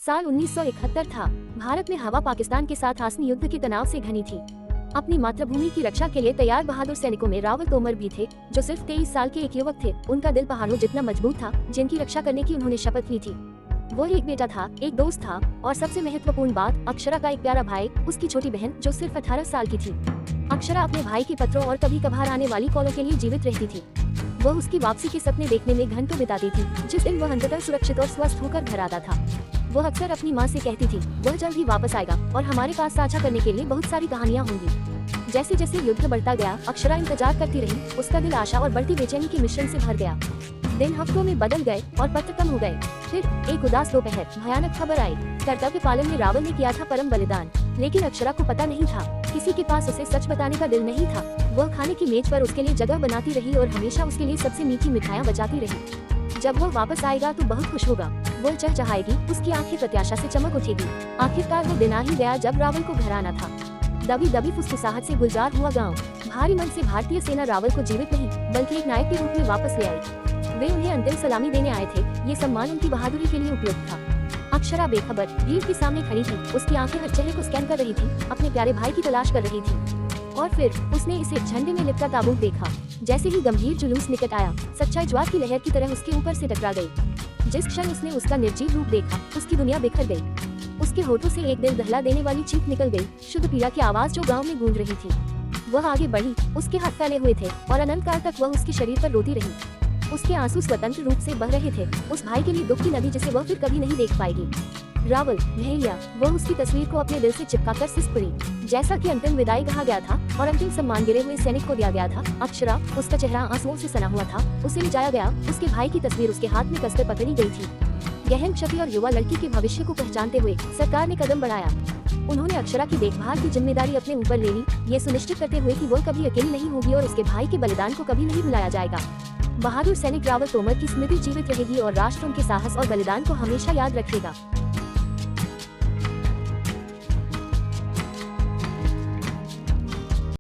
साल 1971 था। भारत में हवा पाकिस्तान के साथ आसनी युद्ध के तनाव से घनी थी। अपनी मातृभूमि की रक्षा के लिए तैयार बहादुर सैनिकों में रावल तोमर भी थे, जो सिर्फ 23 साल के एक युवक थे। उनका दिल पहाड़ों जितना मजबूत था, जिनकी रक्षा करने की उन्होंने शपथ ली थी। वो एक बेटा था, एक दोस्त था और सबसे महत्वपूर्ण बात, अक्षरा का एक प्यारा भाई, उसकी छोटी बहन जो सिर्फ 18 साल की थी। अक्षरा अपने भाई के पत्रों और कभी कभार आने वाली कॉलों के लिए जीवित रहती थी। वह उसकी वापसी के सपने देखने में घंटों बिताती थी। जिस दिन वह अंततः सुरक्षित और स्वस्थ होकर घर आता था, वह अक्सर अपनी माँ से कहती थी, वह जल्द ही वापस आएगा और हमारे पास साझा करने के लिए बहुत सारी कहानियाँ होंगी। जैसे जैसे युद्ध बढ़ता गया, अक्षरा इंतजार करती रही। उसका दिल आशा और बढ़ती बेचैनी के मिश्रण से भर गया। दिन हफ्तों में बदल गए और पत्र कम हो गए। फिर एक उदास दोपहर भयानक खबर आई। कर्तव्य पालन में रावल ने किया था परम बलिदान, लेकिन अक्षरा को पता नहीं था। किसी के पास उसे सच बताने का दिल नहीं था। वह खाने की मेज पर उसके लिए जगह बनाती रही और हमेशा उसके लिए सबसे मीठी मिठाइयाँ बचाती रही। जब वह वापस आएगा तो बहुत खुश होगा, वह चहचहाएगी, उसकी आंखें प्रत्याशा से चमक उठेगी। आखिरकार वो दिन आ ही गया जब रावल को घर आना था। दबी दबी फुसफुसाहट से गुलजार हुआ गांव। भारी मन से भारतीय सेना रावल को जीवित नहीं बल्कि एक नायक के रूप में वापस ले आई। वे उन्हें अंतिम सलामी देने आए थे। ये सम्मान उनकी बहादुरी के लिए उपयुक्त था। अक्षरा बेखबर भीड़ के सामने खड़ी थी। उसकी आंखें हर चेहरे को स्कैन कर रही थी, अपने प्यारे भाई की तलाश कर रही थी। और फिर उसने इसे झंडे में लिपटा ताबूत देखा। जैसे ही गंभीर जुलूस निकट आया, सच्चाई ज्वार की लहर की तरह उसके ऊपर से टकरा गई। जिस क्षण उसने उसका निर्जीव रूप देखा, उसकी दुनिया बिखर गई। उसके होठों से एक दिल दहला देने वाली चीख निकल गई, शुद्ध पीड़ा की आवाज जो गांव में गूंज रही थी। वह आगे बढ़ी, उसके हाथ फैले हुए थे और अनंत काल तक वह उसके शरीर पर रोती रही। उसके आंसू स्वतंत्र रूप से बह रहे थे, उस भाई के लिए दुख की नदी जिसे वह फिर कभी नहीं देख पाएगी। रावल भैया, वह उसकी तस्वीर को अपने दिल से चिपकाकर सिस पड़ी। जैसा कि अंतिम विदाई कहा गया था और अंतिम सम्मान गिरे हुए सैनिक को दिया गया था। अक्षरा, उसका चेहरा आंसुओं से सना हुआ था, उसे ले जाया गया। उसके भाई की तस्वीर उसके हाथ में कसकर पकड़ी गई थी। गहन क्षति और युवा लड़की के भविष्य को पहचानते हुए सरकार ने कदम बढ़ाया। उन्होंने अक्षरा की देखभाल की जिम्मेदारी अपने ऊपर ले ली, ये सुनिश्चित करते हुए कि वो कभी अकेली नहीं होगी और उसके भाई के बलिदान को कभी नहीं भुलाया जाएगा। बहादुर सैनिक रावल तोमर की स्मृति जीवित रहेगी और राष्ट्र उनके साहस और बलिदान को हमेशा याद रखेगा।